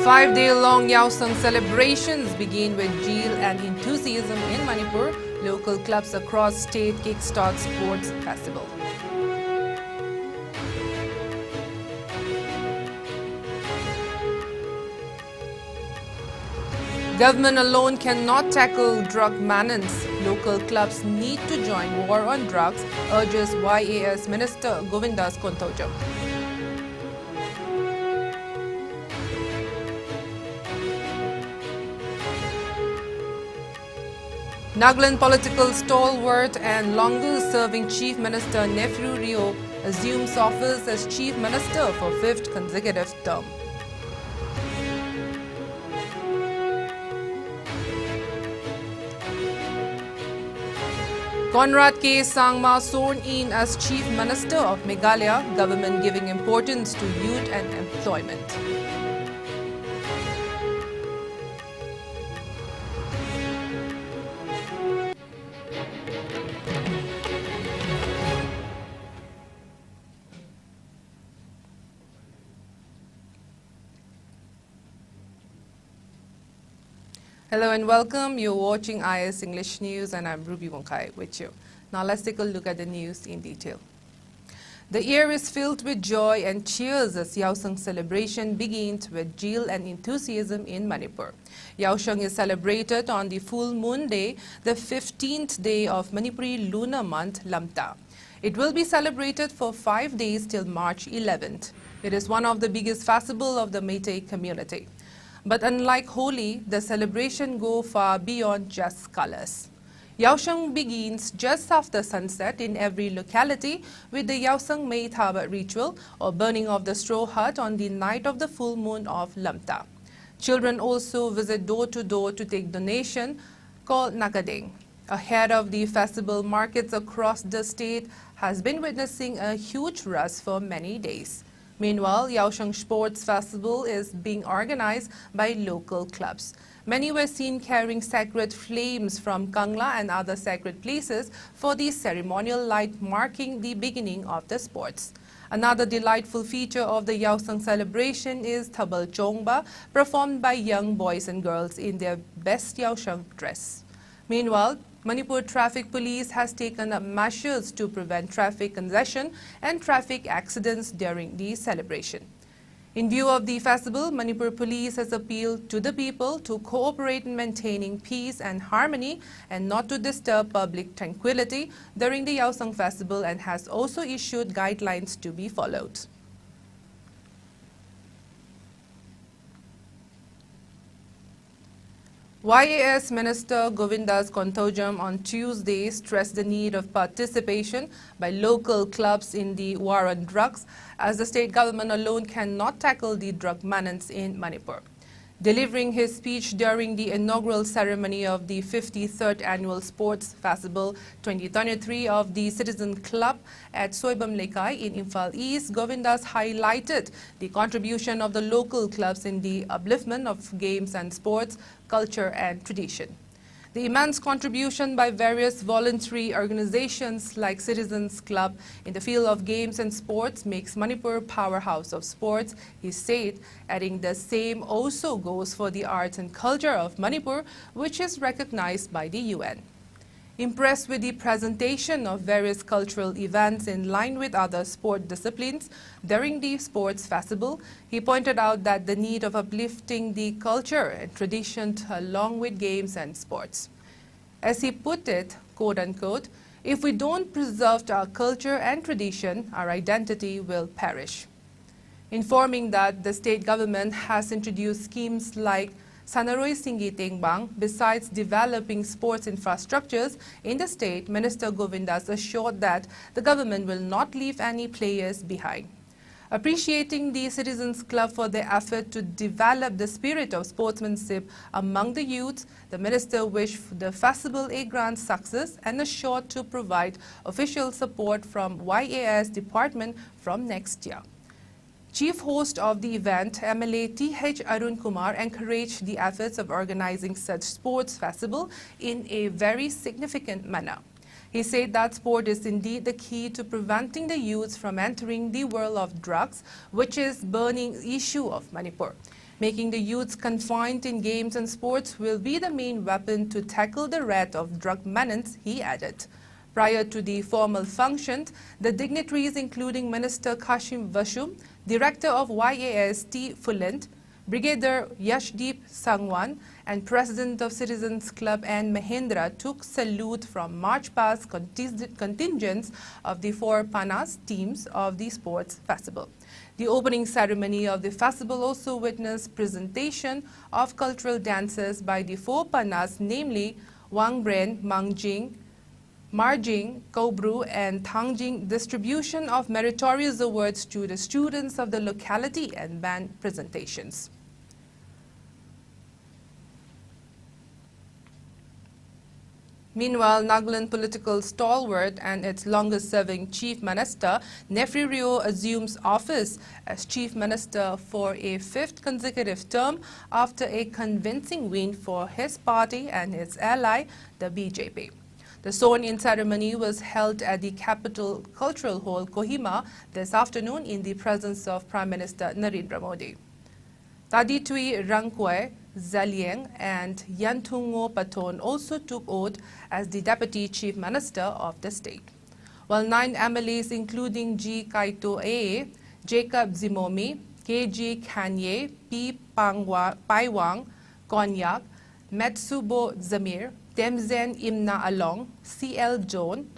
5-day-long Yaosang celebrations begin with zeal and enthusiasm in Manipur. Local clubs across state kickstart sports festival. Government alone cannot tackle drug menace. Local clubs need to join war on drugs, urges YAS Minister Govindas Kontojam. Nagaland political stalwart and longest-serving Chief Minister Nephew Rio assumes office as Chief Minister for 5th consecutive term. Conrad K. Sangma sworn in as Chief Minister of Meghalaya, government giving importance to youth and employment. Hello and welcome. You're watching IS English News and I'm Ruby WUNGKHAI with you. Now let's take a look at the news in detail. The air is filled with joy and cheers as Yaosang celebration begins with zeal and enthusiasm in Manipur. Yaosang is celebrated on the full moon day, the 15th day of Manipuri lunar month Lamta. It will be celebrated for 5 days till March 11th. It is one of the biggest festivals of the Meitei community. But unlike Holi, the celebration goes far beyond just colors. Yaosang begins just after sunset in every locality with the Yaosang May Thabat ritual or burning of the straw hut on the night of the full moon of Lamta. Children also visit door to door to take donation called Nakadeng. Ahead of the festival, markets across the state has been witnessing a huge rush for many days. Meanwhile, Yaosang Sports Festival is being organized by local clubs. Many were seen carrying sacred flames from Kangla and other sacred places for the ceremonial light marking the beginning of the sports. Another delightful feature of the Yaosang celebration is Thabal Chongba, performed by young boys and girls in their best Yaosang dress. Meanwhile, Manipur Traffic Police has taken up measures to prevent traffic congestion and traffic accidents during the celebration. In view of the festival, Manipur Police has appealed to the people to cooperate in maintaining peace and harmony and not to disturb public tranquility during the Yaosang festival and has also issued guidelines to be followed. YAS Minister Govindas Kontojam on Tuesday stressed the need of participation by local clubs in the war on drugs, as the state government alone cannot tackle the drug menace in Manipur. Delivering his speech during the inaugural ceremony of the 53rd Annual Sports Festival 2023 of the Citizen Club at Soibam Lekai in Imphal East, Govindas highlighted the contribution of the local clubs in the upliftment of games and sports, culture and tradition. The immense contribution by various voluntary organizations like Citizens Club in the field of games and sports makes Manipur a powerhouse of sports, he said, adding the same also goes for the arts and culture of Manipur, which is recognized by the UN. Impressed with the presentation of various cultural events in line with other sport disciplines during the sports festival, he pointed out that the need of uplifting the culture and tradition along with games and sports. As he put it, quote unquote, if we don't preserve our culture and tradition, our identity will perish. Informing that the state government has introduced schemes like Sanaroi Singi Tengbang. Besides developing sports infrastructures in the state, Minister Govindas assured that the government will not leave any players behind. Appreciating the Citizens Club for their effort to develop the spirit of sportsmanship among the youth, the minister wished the festival a grand success and assured to provide official support from YAS department from next year. Chief host of the event, MLA T.H. Arun Kumar, encouraged the efforts of organizing such sports festival in a very significant manner. He said that sport is indeed the key to preventing the youth from entering the world of drugs, which is burning issue of Manipur. Making the youths confined in games and sports will be the main weapon to tackle the threat of drug menace, he added. Prior to the formal function, the dignitaries including Minister Kashim Vashum, Director of YAS T. Fulent, Brigadier Yashdeep Sangwan and President of Citizens Club N. Mahendra took salute from march past contingents of the 4 Panas teams of the sports festival. The opening ceremony of the festival also witnessed presentation of cultural dances by the 4 Panas, namely Wangbren, Mangjing, Marjing, Kobru and Thangjing, distribution of meritorious awards to the students of the locality and band presentations. Meanwhile, Nagaland political stalwart and its longest-serving Chief Minister, Nefri Rio, assumes office as Chief Minister for a 5th consecutive term after a convincing win for his party and its ally, the BJP. The sworn-in ceremony was held at the Capital Cultural Hall, Kohima, this afternoon in the presence of Prime Minister Narendra Modi. Taditui Rangkwe, Zalieng and Yantungo Paton also took oath as the Deputy Chief Minister of the state. While 9 MLAs including G. Kaito A, Jacob Zimomi, KG Kanye, P. Paiwang, Konyak, Metsubo Zamir, Temzen Imna Along, CL Joan,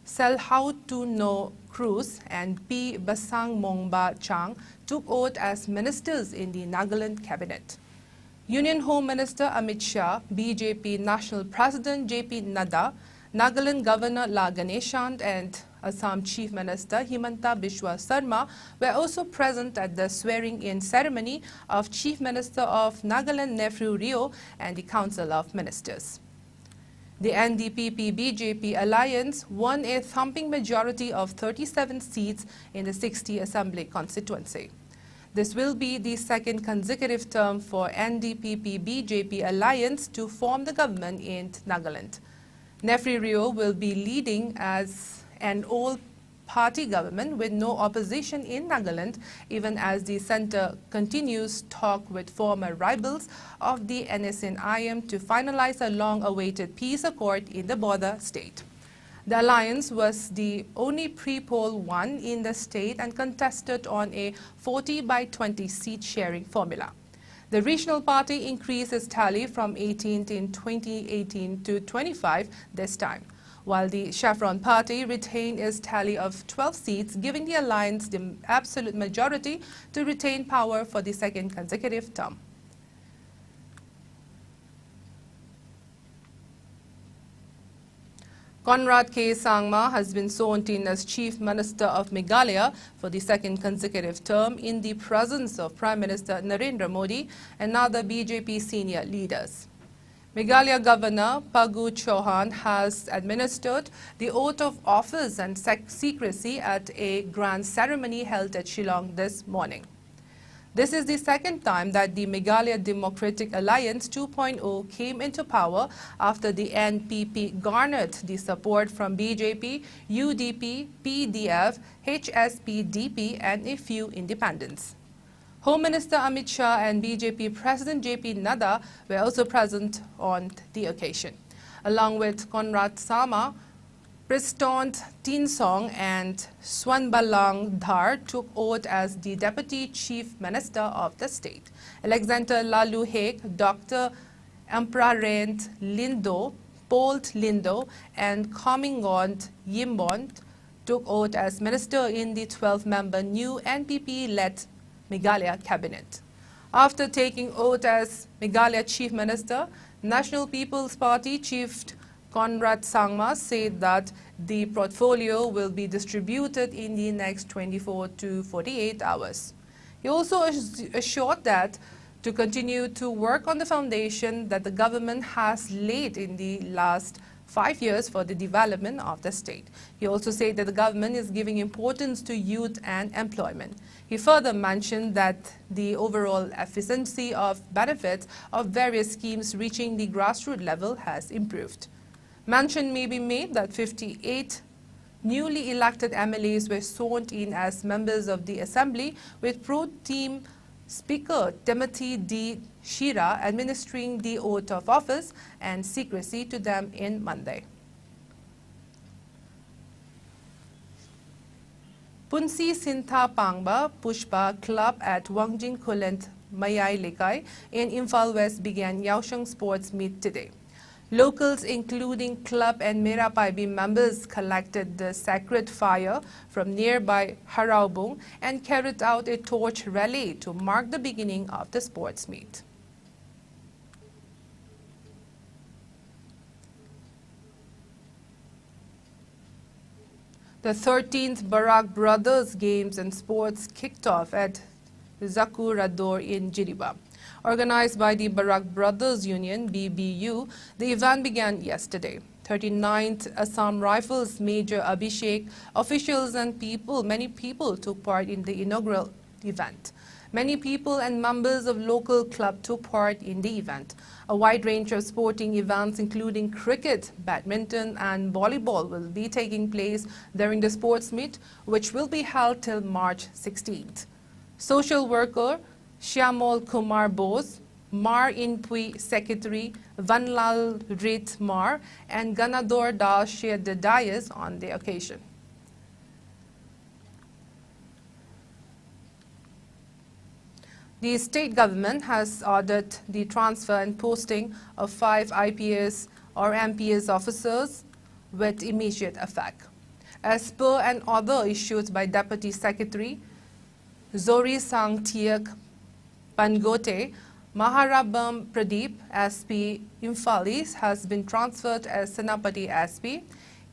Selhautuno Cruz and P. Basang Mongba Chang took oath as ministers in the Nagaland cabinet. Union Home Minister Amit Shah, BJP National President JP Nadda, Nagaland Governor La Ganeshant and Assam Chief Minister Himanta Biswa Sarma were also present at the swearing-in ceremony of Chief Minister of Nagaland Nefru Rio and the Council of Ministers. The NDPP-BJP alliance won a thumping majority of 37 seats in the 60 Assembly constituency. This will be the 2nd consecutive term for NDPP-BJP alliance to form the government in Nagaland. Nefri Rio will be leading as an all-party government with no opposition in Nagaland, even as the centre continues talk with former rivals of the NSNIM to finalize a long-awaited peace accord in the border state. The alliance was the only pre-poll one in the state and contested on a 40-by-20 seat sharing formula. The regional party increased its tally from 18 in 2018 to 25 this time, while the Chevron party retained its tally of 12 seats, giving the alliance the absolute majority to retain power for the 2nd consecutive term. Conrad K. Sangma has been sworn in as Chief Minister of Meghalaya for the 2nd consecutive term in the presence of Prime Minister Narendra Modi and other BJP senior leaders. Meghalaya Governor Pagu Chauhan has administered the oath of office and secrecy at a grand ceremony held at Shillong this morning. This is the 2nd time that the Meghalaya Democratic Alliance 2.0 came into power after the NPP garnered the support from BJP, UDP, PDF, HSP-DP and a few independents. Home Minister Amit Shah and BJP President JP Nadda were also present on the occasion. Along with Conrad Sama, Pristont Tinsong and Swanbalang Dhar took oath as the Deputy Chief Minister of the state. Alexander Lalu Hek, Dr. Emprarent Lindo, Polt Lindo and Komingont Yimbont took oath as minister in the 12-member new NPP-led Meghalaya cabinet. After taking oath as Meghalaya Chief Minister, National People's Party Chief Conrad Sangma said that the portfolio will be distributed in the next 24 to 48 hours. He also assured that to continue to work on the foundation that the government has laid in the last 5 years for the development of the state. He also said that the government is giving importance to youth and employment. He further mentioned that the overall efficiency of benefits of various schemes reaching the grassroots level has improved. Mention may be made that 58 newly elected MLAs were sworn in as members of the Assembly, with pro-team Speaker Timothy D. Shira administering the oath of office and secrecy to them in Monday. Punsi Sintha Pangba Pushpa Club at WUNGKHAI in Imphal West began Yaosheng Sports Meet today. Locals, including club and Merapaibi members, collected the sacred fire from nearby Haraubung and carried out a torch rally to mark the beginning of the sports meet. The 13th Barak Brothers Games and Sports kicked off at Zaku Rador in Jiribam. Organized by the Barak Brothers Union, BBU, the event began yesterday. 39th Assam Rifles Major Abhishek, officials and many people took part in the inaugural event. Many people and members of local club took part in the event. A wide range of sporting events including cricket, badminton and volleyball will be taking place during the sports meet, which will be held till March 16th. Social worker Shyamol Kumar Bose, Mar Inpui Secretary Vanlal Rit Mar and Ganador Das shared the dais on the occasion. The state government has ordered the transfer and posting of 5 IPS or MPS officers with immediate effect. As per an order issued by Deputy Secretary Zori Sang Tiak Pangote, Maharabam Pradeep, SP Imphal has been transferred as Senapati SP.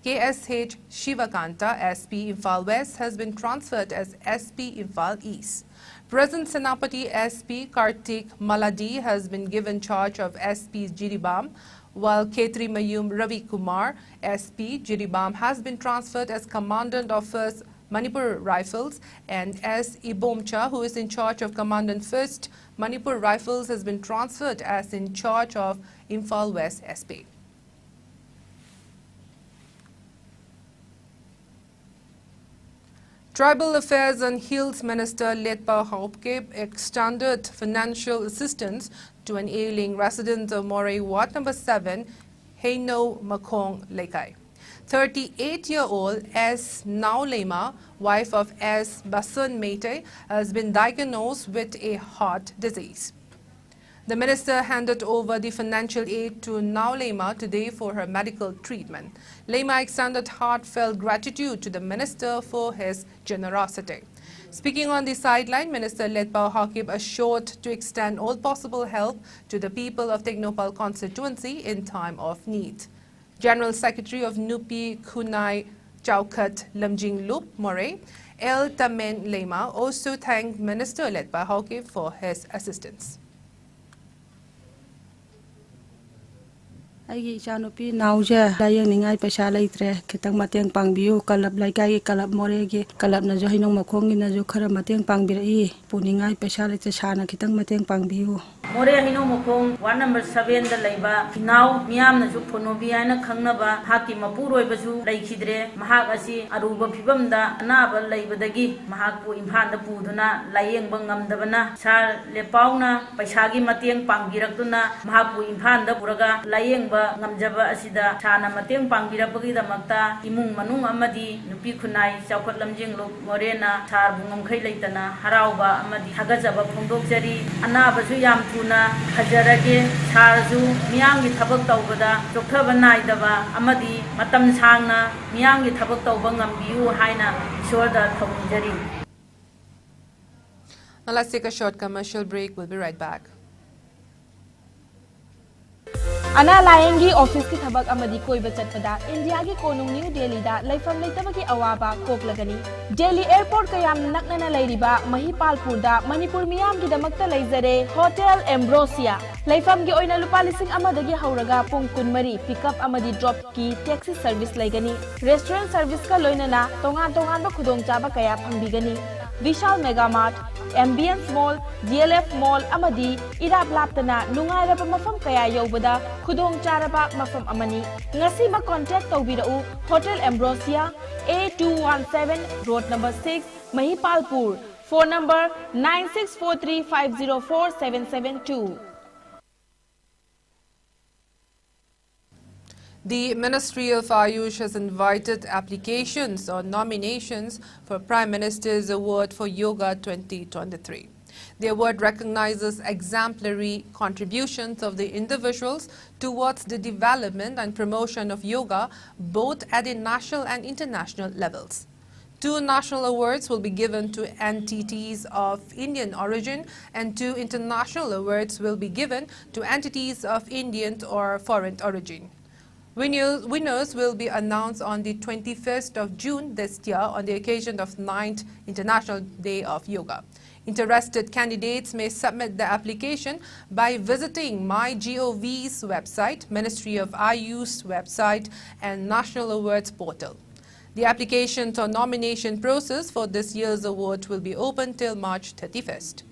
KSH Shivakanta, SP Imphal West, has been transferred as SP Imphal East. Present Senapati SP Kartik Maladi has been given charge of SP Jiribam, while Ketri Mayum Ravi Kumar, SP Jiribam, has been transferred as Commandant of 1st Manipur Rifles, and S. Ibomcha, who is in charge of Commandant 1st Manipur Rifles, has been transferred as in charge of Imphal West SP. Tribal Affairs and Hills Minister Letpa Haupke extended financial assistance to an ailing resident of Moray Ward No. 7, Heino Makong Lekai. 38-year-old S. Naulema, wife of S. Basun Mete, has been diagnosed with a heart disease. The minister handed over the financial aid to Naulema today for her medical treatment. Lema extended heartfelt gratitude to the minister for his generosity. Speaking on the sideline, Minister Letpa Hakib assured to extend all possible help to the people of Teknopal constituency in time of need. General Secretary of Nupi Kunai Chaukat Lamjing Lup Moray, El Tamen Lema, also thanked Minister Letpa Hakib for his assistance. Aigi chanupi nauja layang ningai paisa laitre kitang mateng pangbiu kalab laikai kalab moregi kalab na jo hinong makhongi na jo khara mateng pangbirai puningai paisa laitre chana kitang mateng pangbiu more hinong makhong ward number 7 da laiba nau miam na ju phonobi aina khangnaba haki mapuroi basu laikhidre mahak asi aruba phibam da anaba laibadagi mahak pu imhan da puduna layeng bangamdabana sar lepauna paisa gi mateng pangbirakuna mahak pu imhan da puraga layeng ngamjaba asida chana mateng pangbirapagi damakta imung manung amadi nupi khunai chaukat lamjing lok morena thar bungomkhai leitana harauba amadi hagajaba phongdokjari anabasu yam thuna hajarage tharju miyangi thabak tawbada joktaba naidaba amadi matam sangna miyangi thabak tawba ngambiu haina ishwarda thamunjari. Now let's take a short commercial break. We'll be right back. Ana layengi office ki thabak amadi koiba chatpada India gi konung New Delhi da laifam leitabagi awaba koklagani. Delhi airport kayam naknana lairiba Mahipalpur da Manipur miyam gi damakta leizare Hotel Ambrosia. Laifam gi oina lupa lising amadagi hauraga pung kunmari pickup amadi drop ki taxi service laigani. Restaurant service ka loinana tongan ba khudong chaba kaya phangbigani. Vishal Mega Mart, Ambience Mall, DLF Mall amadi irap laptana nungairaba mafam kaya yobada khudong charaba mafam amani. Ngasi ma contact tawbirau Hotel Ambrosia A217 Road number 6 Mahipalpur Phone number 9643504772. The Ministry of Ayush has invited applications or nominations for Prime Minister's Award for Yoga 2023. The award recognizes exemplary contributions of the individuals towards the development and promotion of yoga, both at the national and international levels. 2 national awards will be given to entities of Indian origin, and 2 international awards will be given to entities of Indian or foreign origin. Winners will be announced on the 21st of June this year on the occasion of 9th International Day of Yoga. Interested candidates may submit their application by visiting MyGov's website, Ministry of Ayush website, and National Awards portal. The application or nomination process for this year's award will be open till March 31st.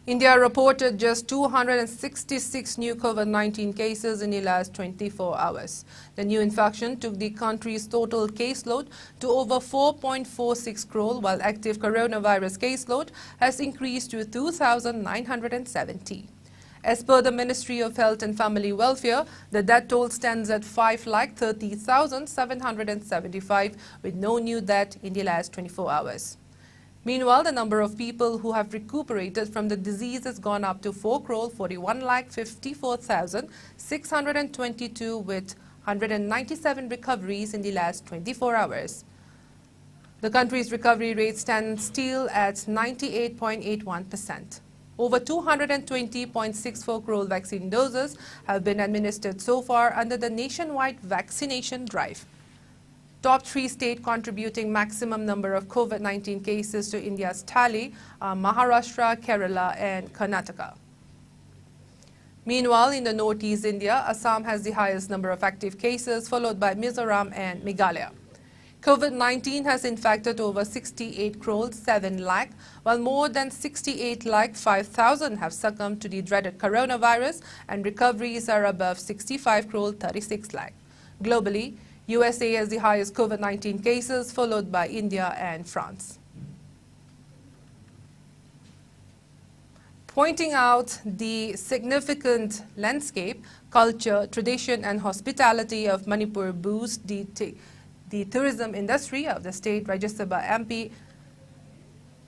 India reported just 266 new COVID-19 cases in the last 24 hours. The new infection took the country's total caseload to over 4.46 crore, while active coronavirus caseload has increased to 2,970. As per the Ministry of Health and Family Welfare, the death toll stands at 5,30,775, with no new death in the last 24 hours. Meanwhile, the number of people who have recuperated from the disease has gone up to 4,41,54,622, with 197 recoveries in the last 24 hours. The country's recovery rate stands still at 98.81%. Over 220.64 crore vaccine doses have been administered so far under the nationwide vaccination drive. Top 3 states contributing maximum number of COVID-19 cases to India's tally are Maharashtra, Kerala and Karnataka. Meanwhile, in the northeast India, Assam has the highest number of active cases, followed by Mizoram and Meghalaya. COVID-19 has infected over 68 crore 7 lakh, while more than 68 lakh 5,000 have succumbed to the dreaded coronavirus, and recoveries are above 65 crore 36 lakh. Globally, USA has the highest COVID-19 cases, followed by India and France. Pointing out the significant landscape, culture, tradition and hospitality of Manipur boost the tourism industry of the state, Rajya Sabha MP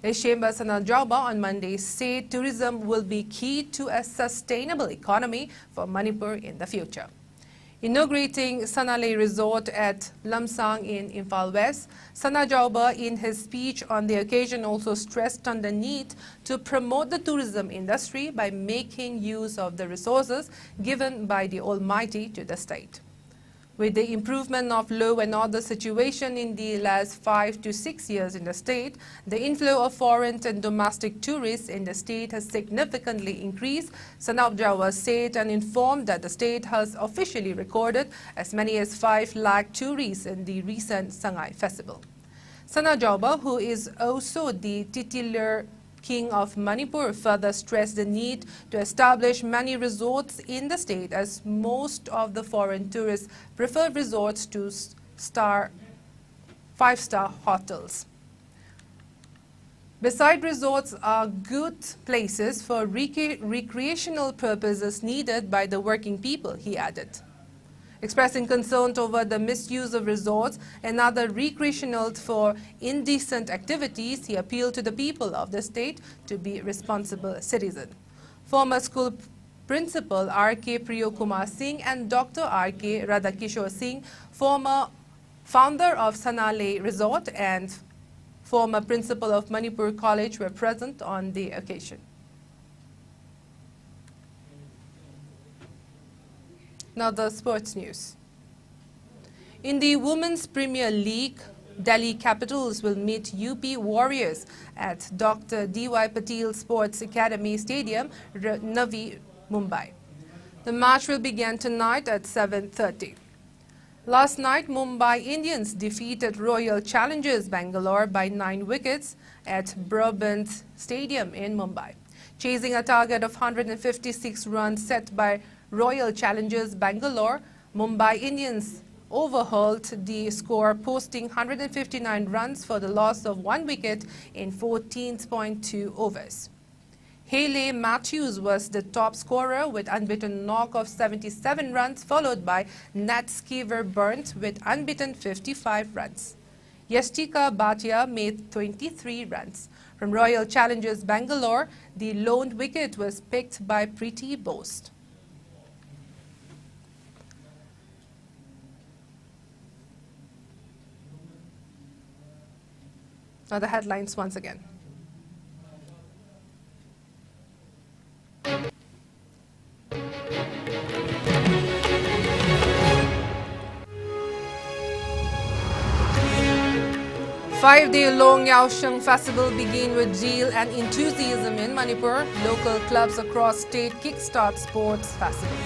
Ishemba Sanajauba on Monday said tourism will be key to a sustainable economy for Manipur in the future. Inaugurating Sanalei Resort at Lamsang in Imphal West, Sanajauba in his speech on the occasion also stressed on the need to promote the tourism industry by making use of the resources given by the Almighty to the state. With the improvement of law and order situation in the last 5 to 6 years in the state, the inflow of foreign and domestic tourists in the state has significantly increased. Sanajauba said and informed that the state has officially recorded as many as 5 lakh tourists in the recent Sangai festival. Sanajauba, who is also the titular King of Manipur, further stressed the need to establish many resorts in the state, as most of the foreign tourists prefer resorts to 5-star hotels. Besides, resorts are good places for recreational purposes needed by the working people, he added. Expressing concern over the misuse of resorts and other recreational for indecent activities, he appealed to the people of the state to be responsible citizens. Former school principal R.K. Priyokumar Singh and Dr. R.K. Radhakishore Singh, former founder of Sanalei Resort and former principal of Manipur College, were present on the occasion. Now the sports news. In the Women's Premier League, Delhi Capitals will meet UP Warriors at Dr. D.Y. Patil Sports Academy Stadium, Navi, Mumbai. The match will begin tonight at 7:30. Last night, Mumbai Indians defeated Royal Challengers Bangalore by 9 wickets at Brabant Stadium in Mumbai. Chasing a target of 156 runs set by Royal Challengers Bangalore, Mumbai Indians overhauled the score, posting 159 runs for the loss of 1 wicket in 14.2 overs. Haley Matthews was the top scorer with unbeaten knock of 77 runs, followed by Nat Skeever Burnt with unbeaten 55 runs. Yastika Bhatia made 23 runs. From Royal Challengers Bangalore, the lone wicket was picked by Preeti Bose. Now the headlines once again. Five-day-long Yaosheng Festival begin with zeal and enthusiasm in Manipur. Local clubs across state kickstart sports festival.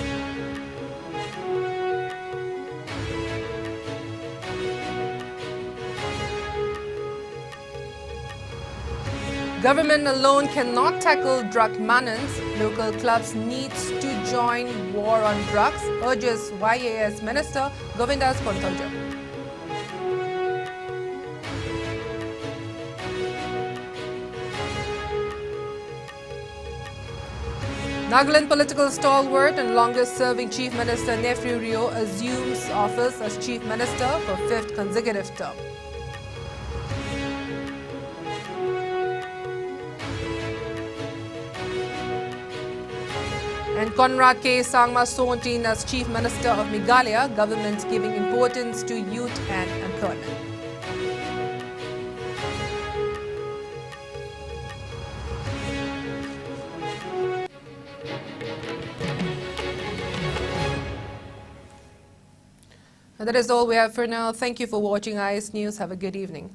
Government alone cannot tackle drug menace. Local clubs need to join war on drugs, urges YAS Minister Govindas Konthoja. Nagaland political stalwart and longest-serving Chief Minister Nephew Rio assumes office as Chief Minister for 5th consecutive term. And Conrad K. Sangma Sontin as Chief Minister of Meghalaya, government giving importance to youth and employment. And that is all we have for now. Thank you for watching IS News. Have a good evening.